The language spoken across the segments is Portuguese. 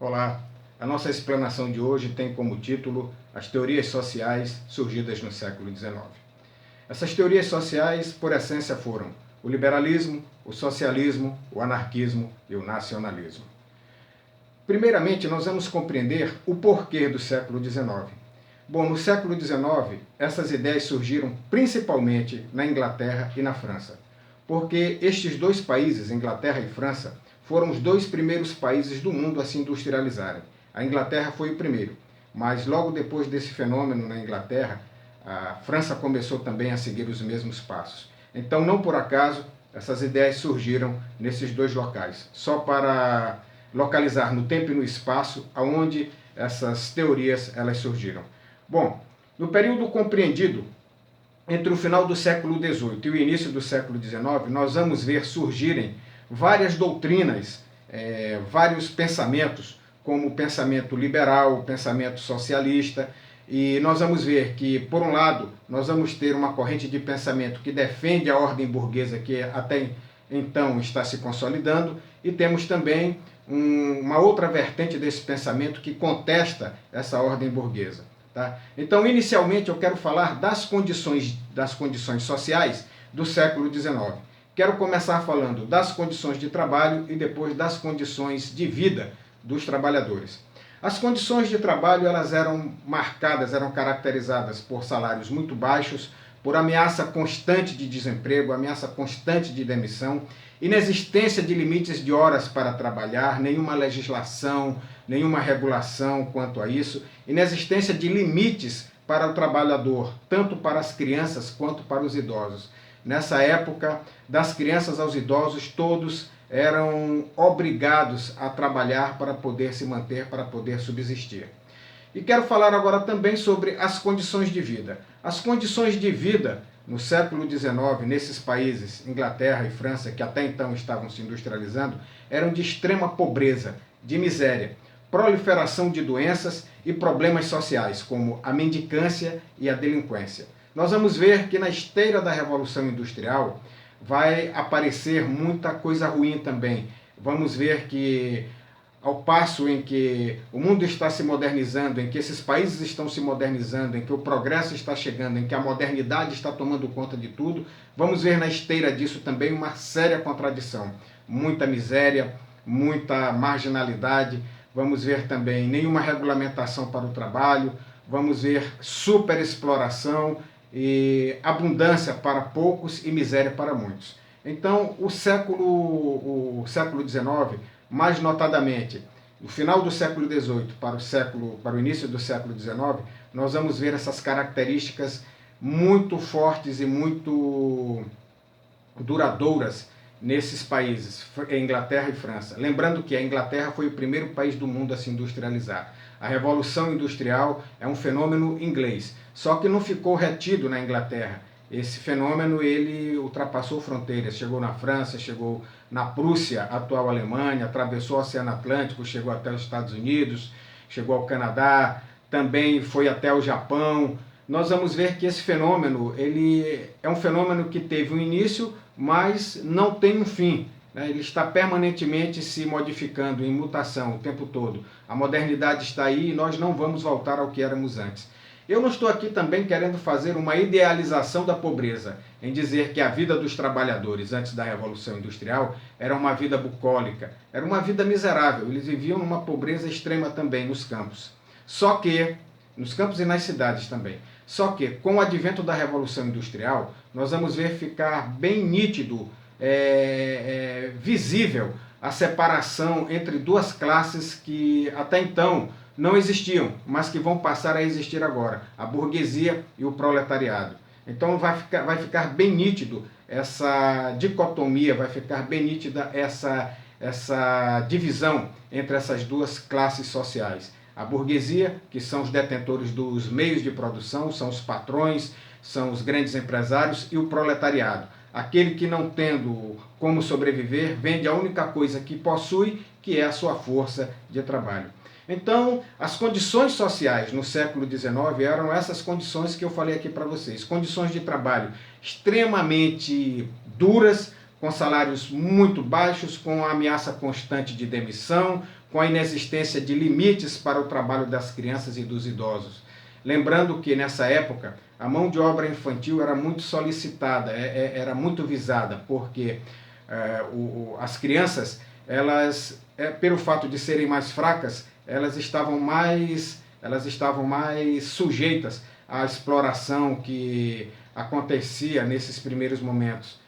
Olá, a nossa explanação de hoje tem como título As Teorias Sociais Surgidas no século XIX. Essas teorias sociais, por essência, foram o liberalismo, o socialismo, o anarquismo e o nacionalismo. Primeiramente, nós vamos compreender o porquê do século XIX. Bom, no século XIX, essas ideias surgiram principalmente na Inglaterra e na França, porque estes dois países, Inglaterra e França, foram os dois primeiros países do mundo a se industrializarem. A Inglaterra foi o primeiro, mas logo depois desse fenômeno na Inglaterra, a França começou também a seguir os mesmos passos. Então, não por acaso, essas ideias surgiram nesses dois locais, só para localizar no tempo e no espaço aonde essas teorias elas surgiram. Bom, no período compreendido entre o final do século XVIII e o início do século XIX, nós vamos ver surgirem várias doutrinas, vários pensamentos, como o pensamento liberal, o pensamento socialista, e nós vamos ver que, por um lado, nós vamos ter uma corrente de pensamento que defende a ordem burguesa que até então está se consolidando, e temos também uma outra vertente desse pensamento que contesta essa ordem burguesa. Tá? Então, inicialmente, eu quero falar das condições sociais do século XIX. Quero começar falando das condições de trabalho e depois das condições de vida dos trabalhadores. As condições de trabalho elas eram marcadas, eram caracterizadas por salários muito baixos, por ameaça constante de desemprego, ameaça constante de demissão, inexistência de limites de horas para trabalhar, nenhuma legislação, nenhuma regulação quanto a isso, inexistência de limites para o trabalhador, tanto para as crianças quanto para os idosos. Nessa época, das crianças aos idosos, todos eram obrigados a trabalhar para poder se manter, para poder subsistir. E quero falar agora também sobre as condições de vida. As condições de vida no século XIX, nesses países, Inglaterra e França, que até então estavam se industrializando, eram de extrema pobreza, de miséria, proliferação de doenças e problemas sociais, como a mendicância e a delinquência. Nós vamos ver que na esteira da Revolução Industrial vai aparecer muita coisa ruim também. Vamos ver que, ao passo em que o mundo está se modernizando, em que esses países estão se modernizando, em que o progresso está chegando, em que a modernidade está tomando conta de tudo, vamos ver na esteira disso também uma séria contradição. Muita miséria, muita marginalidade, vamos ver também nenhuma regulamentação para o trabalho, vamos ver superexploração e abundância para poucos e miséria para muitos. Então, o século XIX, mais notadamente, no final do século XVIII para o início do século XIX, nós vamos ver essas características muito fortes e muito duradouras nesses países, Inglaterra e França. Lembrando que a Inglaterra foi o primeiro país do mundo a se industrializar. A Revolução Industrial é um fenômeno inglês, só que não ficou retido na Inglaterra. Esse fenômeno ele ultrapassou fronteiras, chegou na França, chegou na Prússia, atual Alemanha, atravessou o Oceano Atlântico, chegou até os Estados Unidos, chegou ao Canadá, também foi até o Japão. Nós vamos ver que esse fenômeno ele é um fenômeno que teve um início, mas não tem um fim. Ele está permanentemente se modificando, em mutação o tempo todo. A modernidade está aí e nós não vamos voltar ao que éramos antes. Eu não estou aqui também querendo fazer uma idealização da pobreza, em dizer que a vida dos trabalhadores antes da Revolução Industrial era uma vida bucólica, era uma vida miserável. Eles viviam numa pobreza extrema também nos campos. Só que, nos campos e nas cidades também. Só que, com o advento da Revolução Industrial, nós vamos ver ficar bem nítido, visível, a separação entre duas classes que até então não existiam, mas que vão passar a existir agora, a burguesia e o proletariado. Então vai ficar bem nítido essa dicotomia, vai ficar bem nítida essa divisão entre essas duas classes sociais. A burguesia, que são os detentores dos meios de produção, são os patrões, são os grandes empresários, e o proletariado, aquele que não tendo como sobreviver, vende a única coisa que possui, que é a sua força de trabalho. Então, as condições sociais no século XIX eram essas condições que eu falei aqui para vocês. Condições de trabalho extremamente duras, com salários muito baixos, com a ameaça constante de demissão, com a inexistência de limites para o trabalho das crianças e dos idosos. Lembrando que nessa época a mão de obra infantil era muito solicitada, era muito visada, porque as crianças, elas, pelo fato de serem mais fracas, elas estavam mais sujeitas à exploração que acontecia nesses primeiros momentos.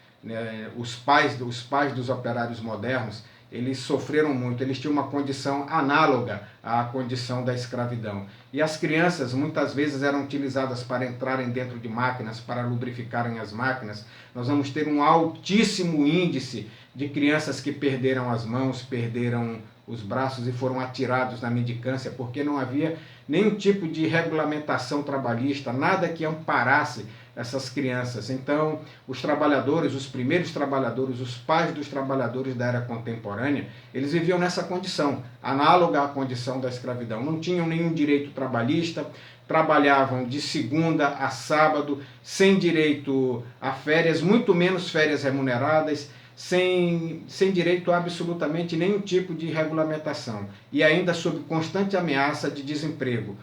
Os pais dos operários modernos, eles sofreram muito, eles tinham uma condição análoga à condição da escravidão. E as crianças muitas vezes eram utilizadas para entrarem dentro de máquinas, para lubrificarem as máquinas. Nós vamos ter um altíssimo índice de crianças que perderam as mãos, perderam os braços e foram atirados na mendicância, porque não havia nenhum tipo de regulamentação trabalhista, nada que amparasse essas crianças. Então, os trabalhadores, os primeiros trabalhadores, os pais dos trabalhadores da era contemporânea, eles viviam nessa condição, análoga à condição da escravidão. Não tinham nenhum direito trabalhista, trabalhavam de segunda a sábado, sem direito a férias, muito menos férias remuneradas, sem direito a absolutamente nenhum tipo de regulamentação e ainda sob constante ameaça de desemprego.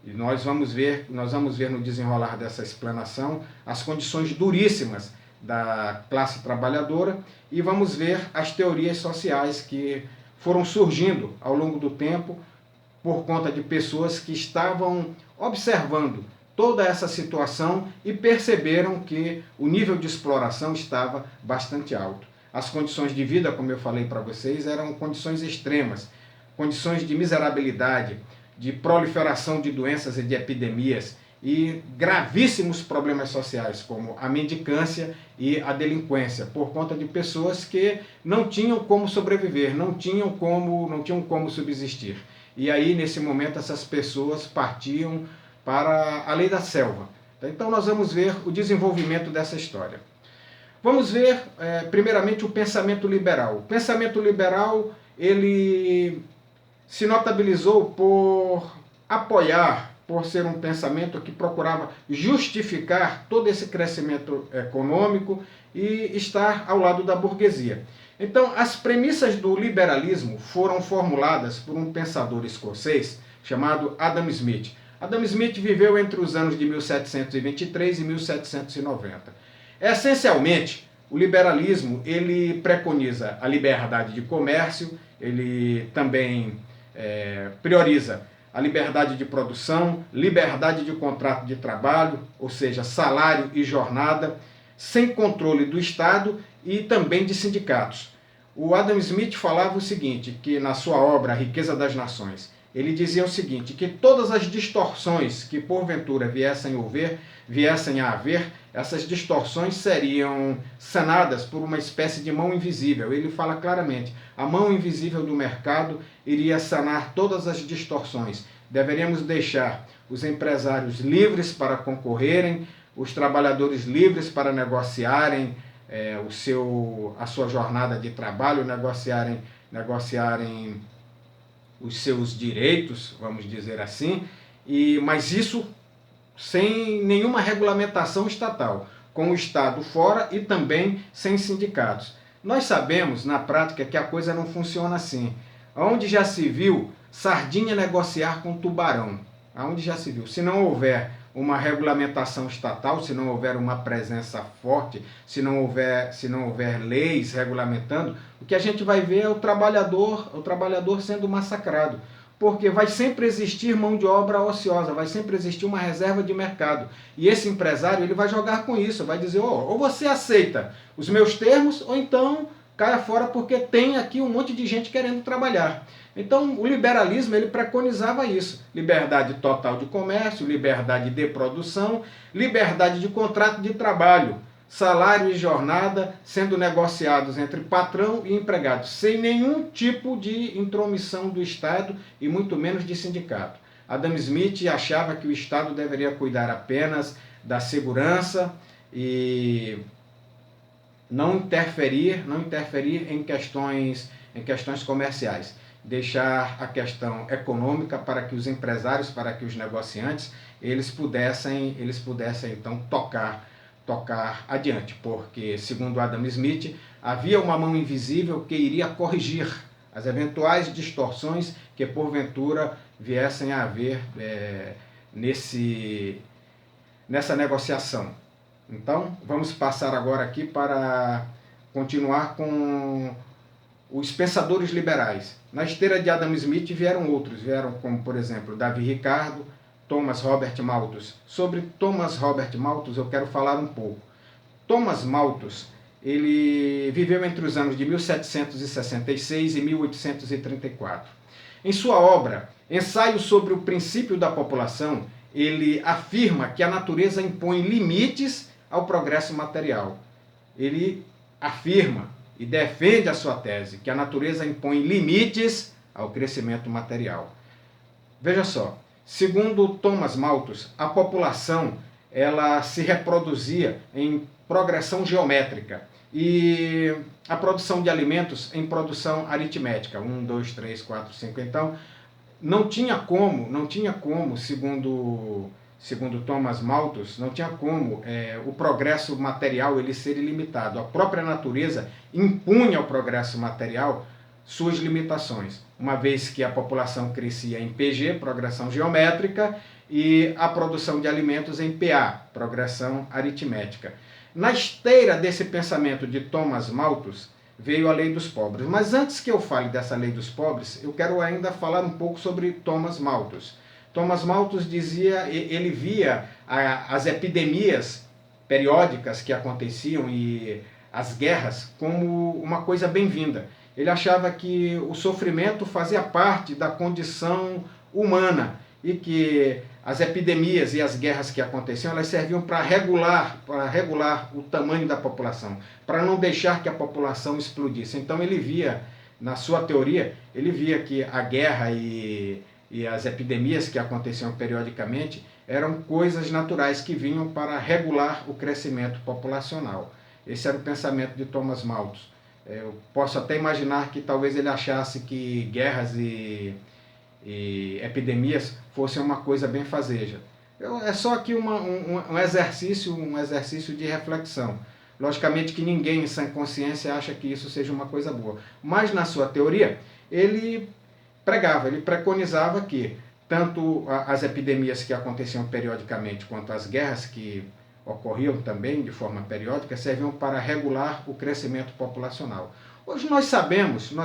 E nós vamos ver no desenrolar dessa explanação as condições duríssimas da classe trabalhadora e vamos ver as teorias sociais que foram surgindo ao longo do tempo por conta de pessoas que estavam observando toda essa situação e perceberam que o nível de exploração estava bastante alto. As condições de vida, como eu falei para vocês, eram condições extremas, condições de miserabilidade, de proliferação de doenças e de epidemias e gravíssimos problemas sociais, como a mendicância e a delinquência, por conta de pessoas que não tinham como sobreviver, não tinham como subsistir. E aí, nesse momento, essas pessoas partiam para a lei da selva. Então, nós vamos ver o desenvolvimento dessa história. Vamos ver, primeiramente, o pensamento liberal. O pensamento liberal, ele se notabilizou por apoiar, por ser um pensamento que procurava justificar todo esse crescimento econômico e estar ao lado da burguesia. Então, as premissas do liberalismo foram formuladas por um pensador escocês chamado Adam Smith. Adam Smith viveu entre os anos de 1723 e 1790. Essencialmente, o liberalismo ele preconiza a liberdade de comércio, ele também prioriza a liberdade de produção, liberdade de contrato de trabalho, ou seja, salário e jornada, sem controle do Estado e também de sindicatos. O Adam Smith falava o seguinte, que na sua obra A Riqueza das Nações, ele dizia o seguinte, que todas as distorções que porventura viessem a haver, essas distorções seriam sanadas por uma espécie de mão invisível. Ele fala claramente, a mão invisível do mercado iria sanar todas as distorções. Deveríamos deixar os empresários livres para concorrerem, os trabalhadores livres para negociarem a sua jornada de trabalho, negociarem os seus direitos, vamos dizer assim, mas isso sem nenhuma regulamentação estatal, com o Estado fora e também sem sindicatos. Nós sabemos, na prática, que a coisa não funciona assim. Onde já se viu sardinha negociar com tubarão? Aonde já se viu? Se não houver uma regulamentação estatal, se não houver uma presença forte, se não houver leis regulamentando, o que a gente vai ver é o trabalhador sendo massacrado. Porque vai sempre existir mão de obra ociosa, vai sempre existir uma reserva de mercado. E esse empresário ele vai jogar com isso, vai dizer, ou você aceita os meus termos, ou então caia fora porque tem aqui um monte de gente querendo trabalhar. Então o liberalismo ele preconizava isso, liberdade total de comércio, liberdade de produção, liberdade de contrato de trabalho, salário e jornada sendo negociados entre patrão e empregado, sem nenhum tipo de intromissão do Estado e muito menos de sindicato. Adam Smith achava que o Estado deveria cuidar apenas da segurança e não interferir em questões comerciais. Deixar a questão econômica para que os empresários, para que os negociantes, eles pudessem então tocar adiante, porque, segundo Adam Smith, havia uma mão invisível que iria corrigir as eventuais distorções que porventura viessem a haver nessa negociação. Então, vamos passar agora aqui para continuar com os pensadores liberais. Na esteira de Adam Smith vieram outros, como, por exemplo, Davi Ricardo, Thomas Robert Malthus. Sobre Thomas Robert Malthus eu quero falar um pouco. Thomas Malthus, ele viveu entre os anos de 1766 e 1834. Em sua obra, Ensaio sobre o Princípio da População, ele afirma que a natureza impõe limites ao progresso material. Ele afirma e defende a sua tese, que a natureza impõe limites ao crescimento material. Veja só, segundo Thomas Malthus, a população ela se reproduzia em progressão geométrica e a produção de alimentos em produção aritmética, 1, 2, 3, 4, 5. Então, não tinha como, segundo Thomas Malthus, não tinha como o progresso material ele ser ilimitado. A própria natureza impunha ao progresso material suas limitações, uma vez que a população crescia em PG, progressão geométrica, e a produção de alimentos em PA, progressão aritmética. Na esteira desse pensamento de Thomas Malthus, veio a lei dos pobres. Mas antes que eu fale dessa lei dos pobres, eu quero ainda falar um pouco sobre Thomas Malthus. Thomas Malthus dizia, ele via as epidemias periódicas que aconteciam e as guerras como uma coisa bem-vinda. Ele achava que o sofrimento fazia parte da condição humana e que as epidemias e as guerras que aconteciam, elas serviam para regular o tamanho da população, para não deixar que a população explodisse. Então ele via, na sua teoria, ele via que a guerra e as epidemias que aconteciam periodicamente eram coisas naturais que vinham para regular o crescimento populacional. Esse era o pensamento de Thomas Malthus. Eu posso até imaginar que talvez ele achasse que guerras e epidemias fossem uma coisa benfazeja. É só aqui um exercício de reflexão. Logicamente que ninguém em sã consciência acha que isso seja uma coisa boa. Mas na sua teoria, ele preconizava que tanto as epidemias que aconteciam periodicamente quanto as guerras que ocorriam também de forma periódica serviam para regular o crescimento populacional. Hoje nós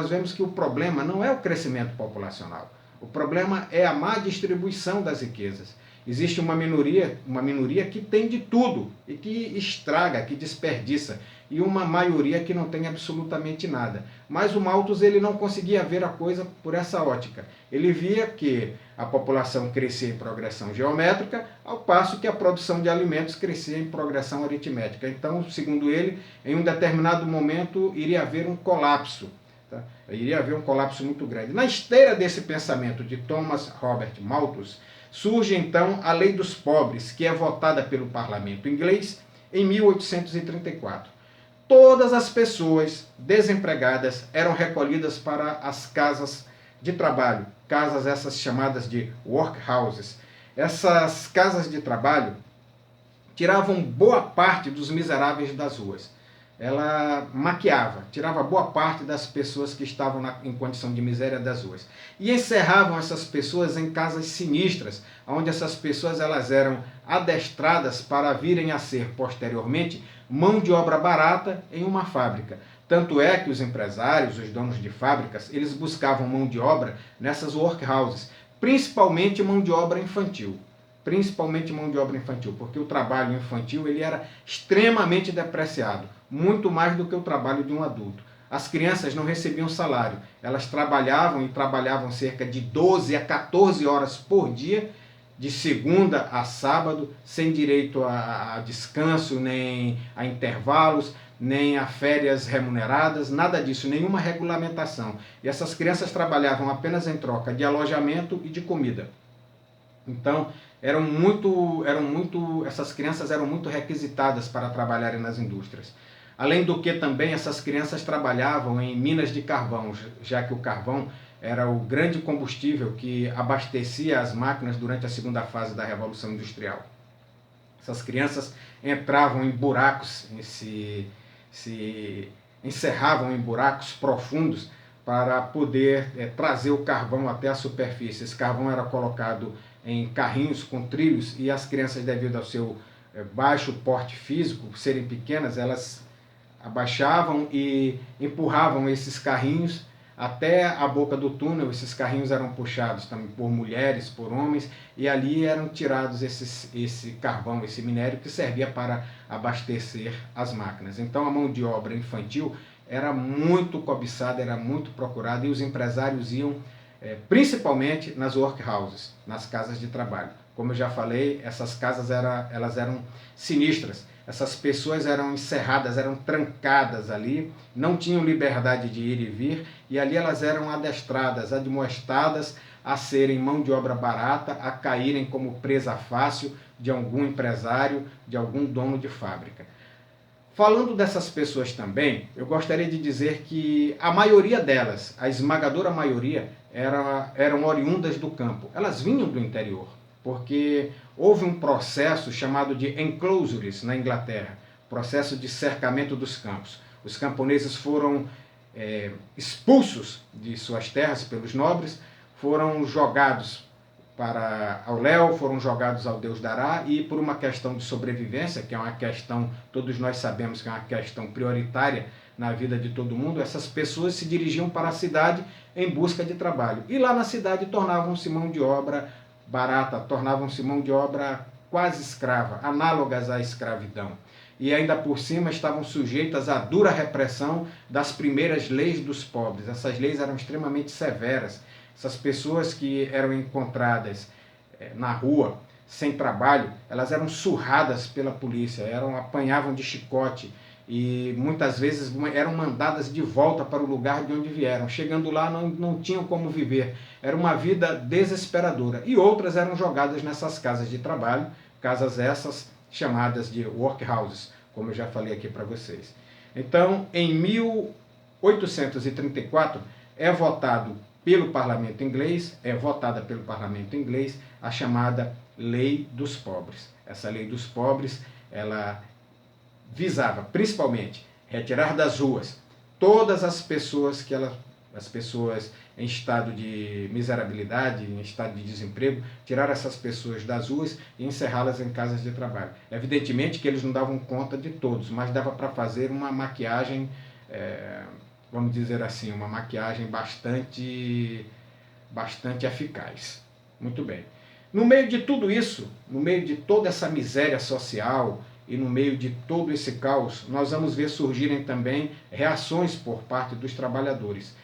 vemos que o problema não é o crescimento populacional. O problema é a má distribuição das riquezas. Existe uma minoria que tem de tudo e que estraga, que desperdiça, e uma maioria que não tem absolutamente nada. Mas o Malthus ele não conseguia ver a coisa por essa ótica. Ele via que a população crescia em progressão geométrica, ao passo que a produção de alimentos crescia em progressão aritmética. Então, segundo ele, em um determinado momento iria haver um colapso. Tá? Iria haver um colapso muito grande. Na esteira desse pensamento de Thomas Robert Malthus, surge então a Lei dos Pobres, que é votada pelo parlamento inglês em 1834. Todas as pessoas desempregadas eram recolhidas para as casas de trabalho, casas essas chamadas de workhouses. Essas casas de trabalho tiravam boa parte dos miseráveis das ruas. Ela maquiava, tirava boa parte das pessoas que estavam em condição de miséria das ruas. E encerravam essas pessoas em casas sinistras, onde essas pessoas elas eram adestradas para virem a ser, posteriormente, mão de obra barata em uma fábrica. Tanto é que os empresários, os donos de fábricas, eles buscavam mão de obra nessas workhouses, principalmente mão de obra infantil. Porque o trabalho infantil ele era extremamente depreciado, muito mais do que o trabalho de um adulto. As crianças não recebiam salário, elas trabalhavam cerca de 12 a 14 horas por dia, de segunda a sábado, sem direito a descanso, nem a intervalos, nem a férias remuneradas, nada disso, nenhuma regulamentação. E essas crianças trabalhavam apenas em troca de alojamento e de comida. Então, essas crianças eram muito requisitadas para trabalharem nas indústrias. Além do que também essas crianças trabalhavam em minas de carvão, já que o carvão era o grande combustível que abastecia as máquinas durante a segunda fase da Revolução Industrial. Essas crianças entravam em buracos, se encerravam em buracos profundos para poder trazer o carvão até a superfície. Esse carvão era colocado em carrinhos com trilhos e as crianças, devido ao seu baixo porte físico, serem pequenas, elas abaixavam e empurravam esses carrinhos até a boca do túnel. Esses carrinhos eram puxados também por mulheres, por homens, e ali eram tirados esse carvão, esse minério que servia para abastecer as máquinas. Então a mão de obra infantil era muito cobiçada, era muito procurada, e os empresários iam principalmente nas workhouses, nas casas de trabalho. Como eu já falei, essas casas elas eram sinistras. Essas pessoas eram encerradas, eram trancadas ali, não tinham liberdade de ir e vir, e ali elas eram adestradas, admoestadas a serem mão de obra barata, a caírem como presa fácil de algum empresário, de algum dono de fábrica. Falando dessas pessoas também, eu gostaria de dizer que a maioria delas, a esmagadora maioria, eram oriundas do campo. Elas vinham do interior, porque houve um processo chamado de enclosures na Inglaterra, processo de cercamento dos campos. Os camponeses foram expulsos de suas terras pelos nobres, foram jogados ao léu, foram jogados ao Deus dará, e por uma questão de sobrevivência, que é uma questão, todos nós sabemos que é uma questão prioritária na vida de todo mundo, essas pessoas se dirigiam para a cidade em busca de trabalho. E lá na cidade tornavam-se mão de obra barata, tornavam-se mão de obra quase escrava, análogas à escravidão. E ainda por cima estavam sujeitas à dura repressão das primeiras leis dos pobres. Essas leis eram extremamente severas. Essas pessoas que eram encontradas na rua, sem trabalho, elas eram surradas pela polícia, apanhavam de chicote e muitas vezes eram mandadas de volta para o lugar de onde vieram. Chegando lá não tinham como viver, era uma vida desesperadora. E outras eram jogadas nessas casas de trabalho, casas essas chamadas de workhouses, como eu já falei aqui para vocês. Então, em 1834, é votada pelo parlamento inglês a chamada Lei dos Pobres. Essa Lei dos Pobres, ela visava principalmente retirar das ruas todas as pessoas as pessoas em estado de miserabilidade, em estado de desemprego, tirar essas pessoas das ruas e encerrá-las em casas de trabalho. Evidentemente que eles não davam conta de todos, mas dava para fazer uma maquiagem, vamos dizer assim, uma maquiagem bastante eficaz. Muito bem. No meio de tudo isso, no meio de toda essa miséria social e no meio de todo esse caos, nós vamos ver surgirem também reações por parte dos trabalhadores.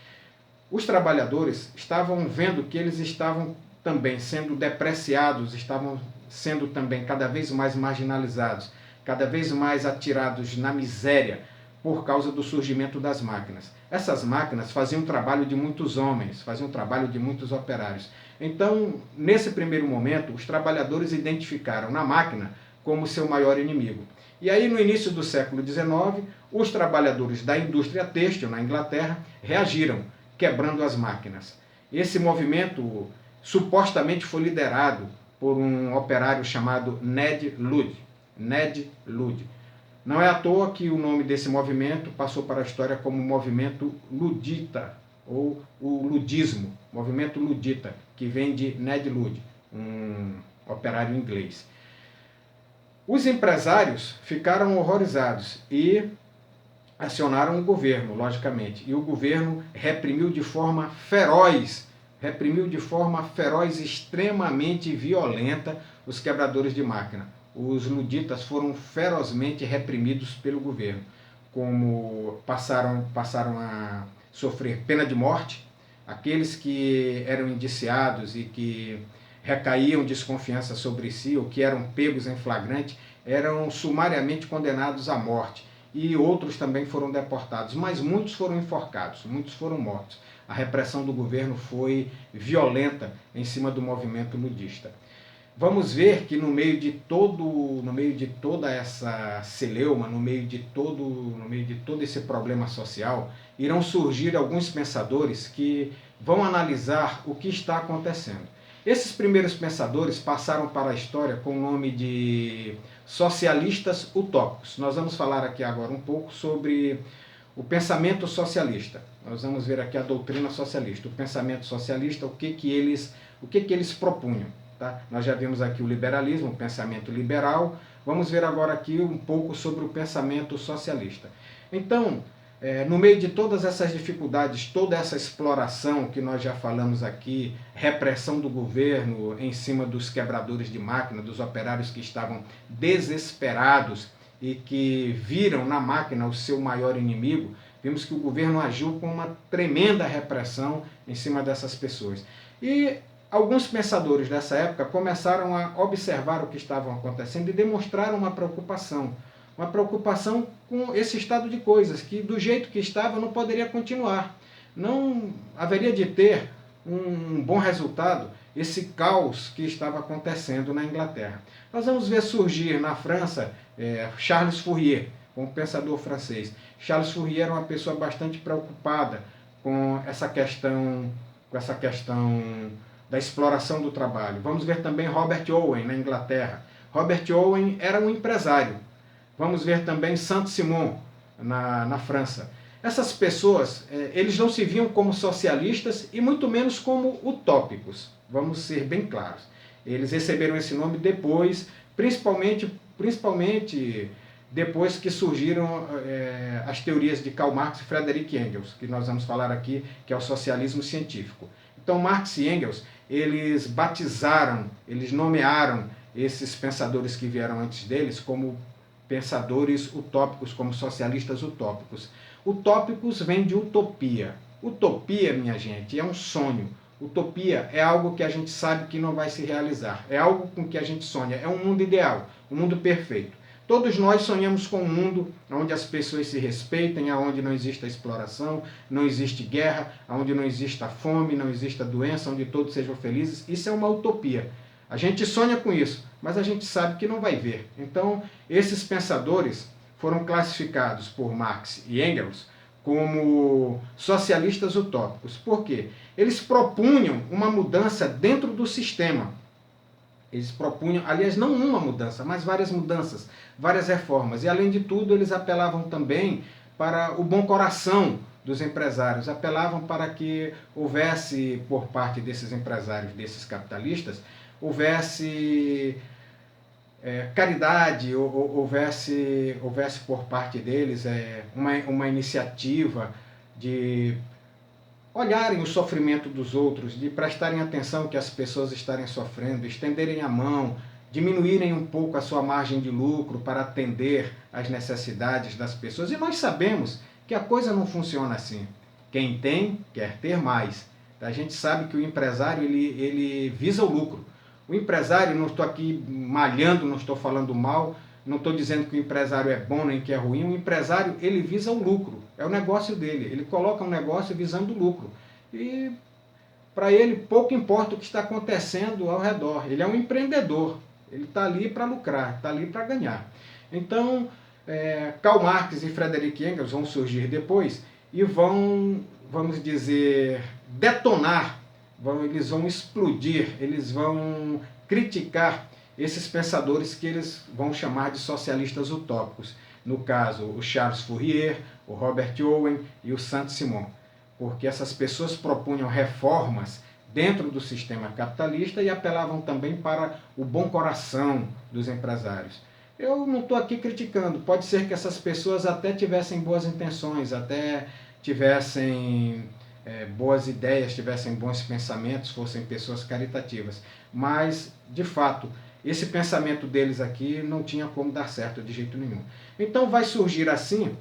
Os trabalhadores estavam vendo que eles estavam também sendo depreciados, estavam sendo também cada vez mais marginalizados, cada vez mais atirados na miséria por causa do surgimento das máquinas. Essas máquinas faziam o trabalho de muitos homens, faziam o trabalho de muitos operários. Então, nesse primeiro momento, os trabalhadores identificaram na máquina como seu maior inimigo. E aí, no início do século XIX, os trabalhadores da indústria têxtil na Inglaterra reagiram, quebrando as máquinas. Esse movimento supostamente foi liderado por um operário chamado Ned Ludd. Ned Ludd. Não é à toa que o nome desse movimento passou para a história como movimento ludita, ou o ludismo, movimento ludita, que vem de Ned Ludd, um operário inglês. Os empresários ficaram horrorizados e acionaram o governo, logicamente, e o governo reprimiu de forma feroz, extremamente violenta, os quebradores de máquina. Os luditas foram ferozmente reprimidos pelo governo, como passaram a sofrer pena de morte. Aqueles que eram indiciados e que recaíam desconfiança sobre si, ou que eram pegos em flagrante, eram sumariamente condenados à morte. E outros também foram deportados, mas muitos foram enforcados, muitos foram mortos. A repressão do governo foi violenta em cima do movimento ludista. Vamos ver que no meio de toda essa celeuma, no meio de todo esse problema social, irão surgir alguns pensadores que vão analisar o que está acontecendo. Esses primeiros pensadores passaram para a história com o nome de socialistas utópicos. Nós vamos falar aqui agora um pouco sobre o pensamento socialista. nós vamos ver aqui a doutrina socialista, o pensamento socialista, o que eles propunham. Tá? Nós já vimos aqui o liberalismo, o pensamento liberal. Vamos ver agora aqui um pouco sobre o pensamento socialista. Então, no meio de todas essas dificuldades, toda essa exploração que nós já falamos aqui, repressão do governo em cima dos quebradores de máquina, dos operários que estavam desesperados e que viram na máquina o seu maior inimigo, vimos que o governo agiu com uma tremenda repressão em cima dessas pessoas. E alguns pensadores dessa época começaram a observar o que estava acontecendo e demonstraram uma preocupação com esse estado de coisas, que do jeito que estava não poderia continuar. Não haveria de ter um bom resultado esse caos que estava acontecendo na Inglaterra. Nós vamos ver surgir na França Charles Fourier, um pensador francês. Charles Fourier era uma pessoa bastante preocupada com essa questão da exploração do trabalho. Vamos ver também Robert Owen, na Inglaterra. Robert Owen era um empresário. Vamos ver também Saint-Simon, na França. Essas pessoas, eles não se viam como socialistas e muito menos como utópicos. Vamos ser bem claros. Eles receberam esse nome depois, principalmente depois que surgiram as teorias de Karl Marx e Friedrich Engels, que nós vamos falar aqui, que é o socialismo científico. Então, Marx e Engels, eles batizaram, eles nomearam esses pensadores que vieram antes deles como pensadores utópicos, como socialistas utópicos. Utópicos vem de utopia. Utopia, minha gente, é um sonho. Utopia é algo que a gente sabe que não vai se realizar. É algo com que a gente sonha. É um mundo ideal, um mundo perfeito. Todos nós sonhamos com um mundo onde as pessoas se respeitem, onde não exista exploração, não existe guerra, onde não exista fome, não exista doença, onde todos sejam felizes. Isso é uma utopia. A gente sonha com isso, mas a gente sabe que não vai ver. Então, esses pensadores foram classificados por Marx e Engels como socialistas utópicos. Por quê? Eles propunham uma mudança dentro do sistema. Eles propunham, aliás, não uma mudança, mas várias mudanças, várias reformas. E, além de tudo, eles apelavam também para o bom coração dos empresários, apelavam para que houvesse, por parte desses empresários, desses capitalistas, houvesse caridade, houvesse por parte deles uma iniciativa de olharem o sofrimento dos outros, de prestarem atenção que as pessoas estarem sofrendo, estenderem a mão, diminuírem um pouco a sua margem de lucro para atender às necessidades das pessoas. E nós sabemos que a coisa não funciona assim. Quem tem, quer ter mais. A gente sabe que o empresário ele visa o lucro. O empresário, não estou aqui malhando, não estou falando mal, não estou dizendo que o empresário é bom nem que é ruim. O empresário, ele visa o lucro, é o negócio dele. Ele coloca um negócio visando o lucro. E para ele pouco importa o que está acontecendo ao redor. Ele é um empreendedor, ele está ali para lucrar, está ali para ganhar. Então, Karl Marx e Friedrich Engels vão surgir depois e vão, vamos dizer, detonar, eles vão explodir, eles vão criticar esses pensadores que eles vão chamar de socialistas utópicos. No caso, o Charles Fourier, o Robert Owen e o Saint-Simon. Porque essas pessoas propunham reformas dentro do sistema capitalista e apelavam também para o bom coração dos empresários. Eu não estou aqui criticando, pode ser que essas pessoas até tivessem boas intenções, até tivessem boas ideias, tivessem bons pensamentos, fossem pessoas caritativas. Mas, de fato, esse pensamento deles aqui não tinha como dar certo de jeito nenhum. Então vai surgir assim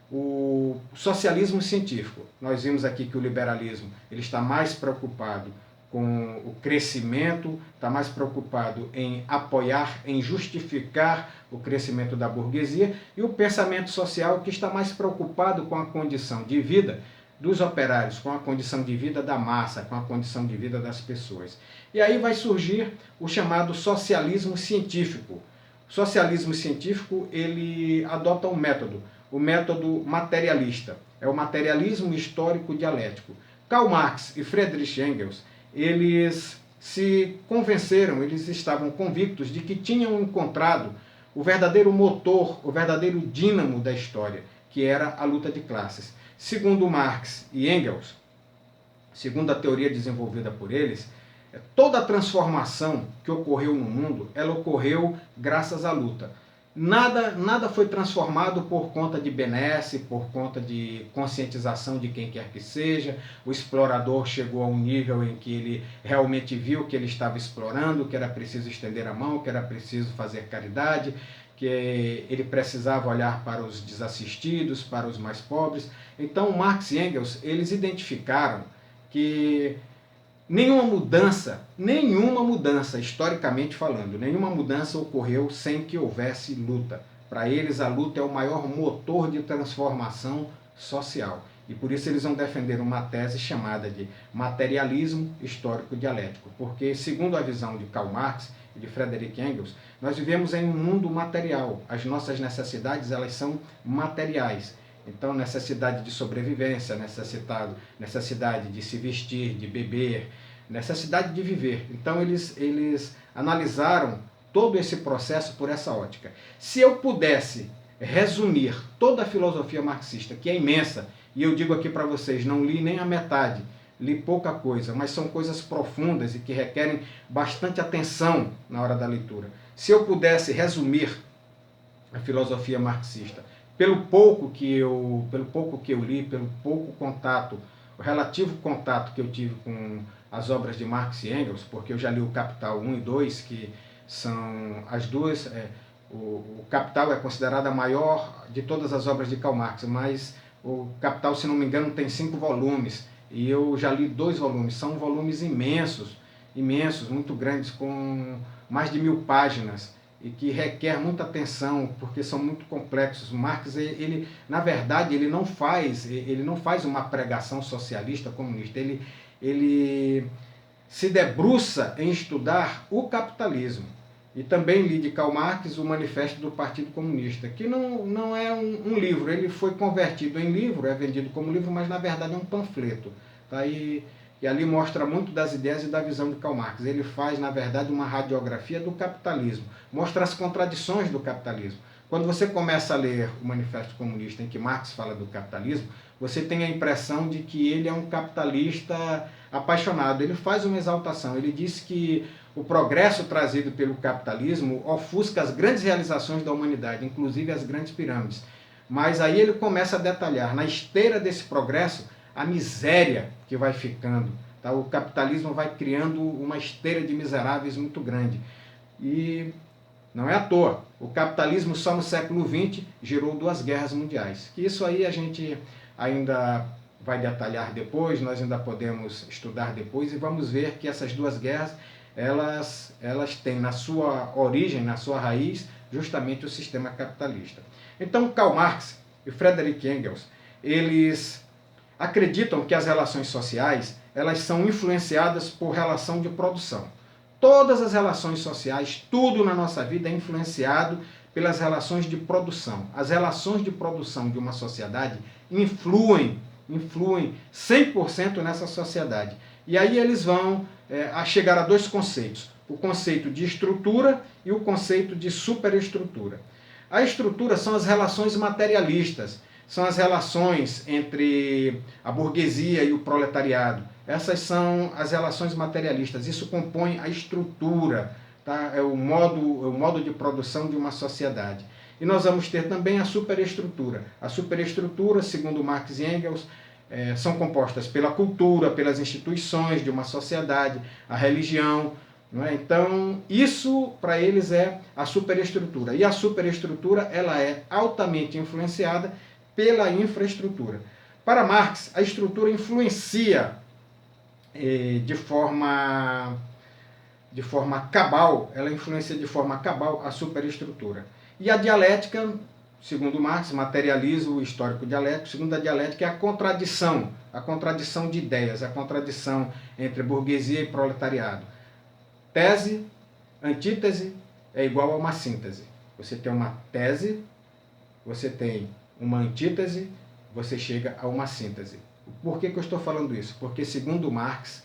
o socialismo científico. Nós vimos aqui que o liberalismo ele está mais preocupado com o crescimento, está mais preocupado em apoiar, em justificar o crescimento da burguesia, e o pensamento social que está mais preocupado com a condição de vida dos operários, com a condição de vida da massa, com a condição de vida das pessoas. E aí vai surgir o chamado socialismo científico. O socialismo científico ele adota um método, o método materialista. É o materialismo histórico dialético. Karl Marx e Friedrich Engels, eles se convenceram, eles estavam convictos de que tinham encontrado o verdadeiro motor, o verdadeiro dínamo da história, que era a luta de classes. Segundo Marx e Engels, segundo a teoria desenvolvida por eles, toda a transformação que ocorreu no mundo, ela ocorreu graças à luta. Nada foi transformado por conta de benesse, por conta de conscientização de quem quer que seja. O explorador chegou a um nível em que ele realmente viu que ele estava explorando, que era preciso estender a mão, que era preciso fazer caridade, que ele precisava olhar para os desassistidos, para os mais pobres. Então, Marx e Engels, eles identificaram que nenhuma mudança, historicamente falando, nenhuma mudança ocorreu sem que houvesse luta. Para eles, a luta é o maior motor de transformação social. E por isso eles vão defender uma tese chamada de materialismo histórico-dialético. Porque, segundo a visão de Karl Marx e de Friedrich Engels, nós vivemos em um mundo material. As nossas necessidades, elas são materiais. Então, necessidade de sobrevivência, necessidade de se vestir, de beber, necessidade de viver. Então, eles analisaram todo esse processo por essa ótica. Se eu pudesse resumir toda a filosofia marxista, que é imensa, e eu digo aqui para vocês, não li nem a metade, li pouca coisa, mas são coisas profundas e que requerem bastante atenção na hora da leitura. Se eu pudesse resumir a filosofia marxista, pelo pouco que eu li, pelo pouco contato, o relativo contato que eu tive com as obras de Marx e Engels, porque eu já li o Capital 1 e 2, que são as duas, o Capital é considerada a maior de todas as obras de Karl Marx, mas o Capital, se não me engano, tem 5 volumes, e eu já li 2 volumes, são volumes imensos, muito grandes, com mais de 1000 páginas, e que requer muita atenção, porque são muito complexos. Marx, ele na verdade, ele não faz uma pregação socialista, comunista, ele se debruça em estudar o capitalismo. E também li de Karl Marx o Manifesto do Partido Comunista, que não é um livro, ele foi convertido em livro, é vendido como livro, mas na verdade é um panfleto. Tá? E ali mostra muito das ideias e da visão de Karl Marx. Ele faz, na verdade, uma radiografia do capitalismo, mostra as contradições do capitalismo. Quando você começa a ler o Manifesto Comunista, em que Marx fala do capitalismo, você tem a impressão de que ele é um capitalista apaixonado. Ele faz uma exaltação, ele diz que o progresso trazido pelo capitalismo ofusca as grandes realizações da humanidade, inclusive as grandes pirâmides. Mas aí ele começa a detalhar, na esteira desse progresso, a miséria que vai ficando. Tá? O capitalismo vai criando uma esteira de miseráveis muito grande. E não é à toa. O capitalismo só no século XX gerou 2 guerras mundiais. Que isso aí a gente ainda vai detalhar depois, nós ainda podemos estudar depois e vamos ver que essas 2 guerras, elas têm na sua origem, na sua raiz, justamente o sistema capitalista. Então, Karl Marx e Friedrich Engels, eles acreditam que as relações sociais, elas são influenciadas por relação de produção. Todas as relações sociais, tudo na nossa vida é influenciado pelas relações de produção. As relações de produção de uma sociedade influem 100% nessa sociedade. E aí eles vão a chegar a 2 conceitos. O conceito de estrutura e o conceito de superestrutura. A estrutura são as relações materialistas, são as relações entre a burguesia e o proletariado. Essas são as relações materialistas, isso compõe a estrutura, tá? É o modo de produção de uma sociedade. E nós vamos ter também a superestrutura. A superestrutura, segundo Marx e Engels, são compostas pela cultura, pelas instituições de uma sociedade, a religião. Não é? Então, isso para eles é a superestrutura. E a superestrutura ela é altamente influenciada pela infraestrutura. Para Marx, a estrutura influencia de forma cabal, ela influencia de forma cabal a superestrutura. E a dialética, segundo Marx, materialismo histórico-dialético, segundo a dialética é a contradição de ideias, a contradição entre burguesia e proletariado. Tese, antítese é igual a uma síntese. Você tem uma tese, você tem uma antítese, você chega a uma síntese. Por que eu estou falando isso? Porque, segundo Marx,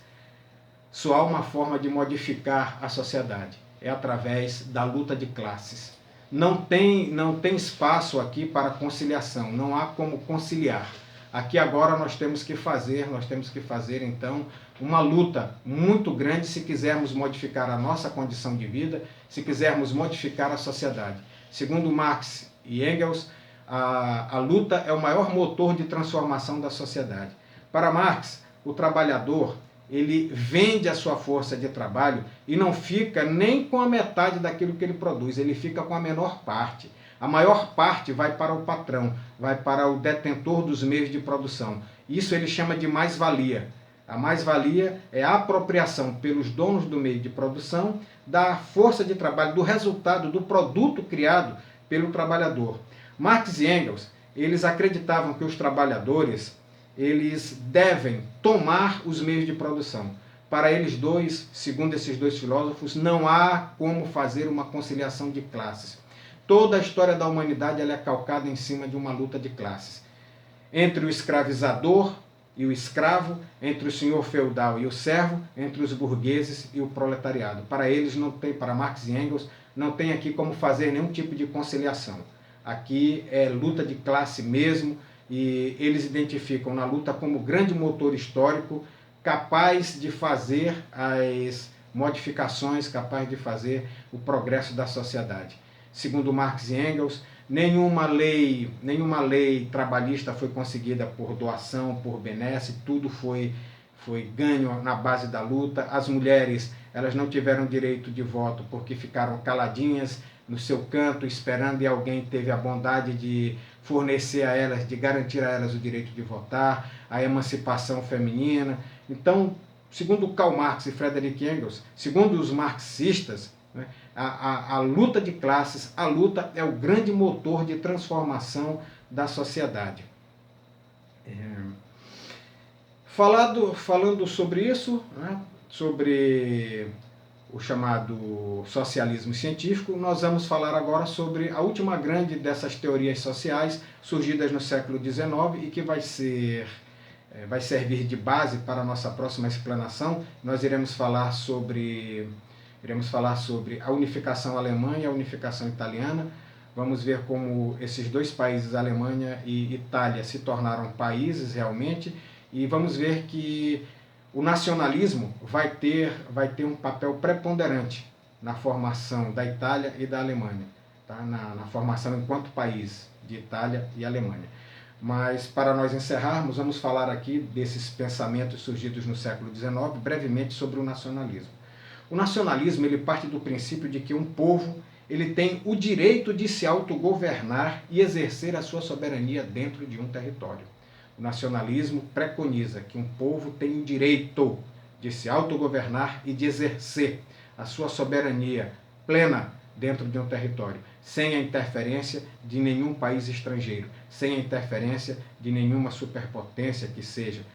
só há uma forma de modificar a sociedade. É através da luta de classes. Não tem espaço aqui para conciliação, não há como conciliar. Aqui agora nós temos que fazer então uma luta muito grande se quisermos modificar a nossa condição de vida, se quisermos modificar a sociedade. Segundo Marx e Engels, a luta é o maior motor de transformação da sociedade. Para Marx, o trabalhador, ele vende a sua força de trabalho e não fica nem com a metade daquilo que ele produz, ele fica com a menor parte. A maior parte vai para o patrão, vai para o detentor dos meios de produção. Isso ele chama de mais-valia. A mais-valia é a apropriação pelos donos do meio de produção da força de trabalho, do resultado, do produto criado pelo trabalhador. Marx e Engels, eles acreditavam que os trabalhadores, eles devem tomar os meios de produção. Para eles dois, segundo esses dois filósofos, não há como fazer uma conciliação de classes. Toda a história da humanidade ela é calcada em cima de uma luta de classes. Entre o escravizador e o escravo, entre o senhor feudal e o servo, entre os burgueses e o proletariado. Para eles, não tem, para Marx e Engels, não tem aqui como fazer nenhum tipo de conciliação. Aqui é luta de classe mesmo, e eles identificam na luta como grande motor histórico capaz de fazer as modificações, capaz de fazer o progresso da sociedade. Segundo Marx e Engels, nenhuma lei trabalhista foi conseguida por doação, por benesse, tudo foi ganho na base da luta. As mulheres, elas não tiveram direito de voto porque ficaram caladinhas no seu canto, esperando, e alguém teve a bondade de fornecer a elas, de garantir a elas o direito de votar, a emancipação feminina. Então, segundo Karl Marx e Friedrich Engels, segundo os marxistas, né, a luta de classes, a luta é o grande motor de transformação da sociedade. Falando sobre isso, né, sobre o chamado socialismo científico, nós vamos falar agora sobre a última grande dessas teorias sociais surgidas no século XIX e que vai servir de base para a nossa próxima explanação. Nós iremos falar sobre a unificação alemã e a unificação italiana. Vamos ver como esses dois países, Alemanha e Itália, se tornaram países realmente, e vamos ver que o nacionalismo vai ter um papel preponderante na formação da Itália e da Alemanha, tá? na formação enquanto país de Itália e Alemanha. Mas, para nós encerrarmos, vamos falar aqui desses pensamentos surgidos no século XIX, brevemente sobre o nacionalismo. O nacionalismo ele parte do princípio de que um povo ele tem o direito de se autogovernar e exercer a sua soberania dentro de um território. O nacionalismo preconiza que um povo tem o direito de se autogovernar e de exercer a sua soberania plena dentro de um território, sem a interferência de nenhum país estrangeiro, sem a interferência de nenhuma superpotência que seja.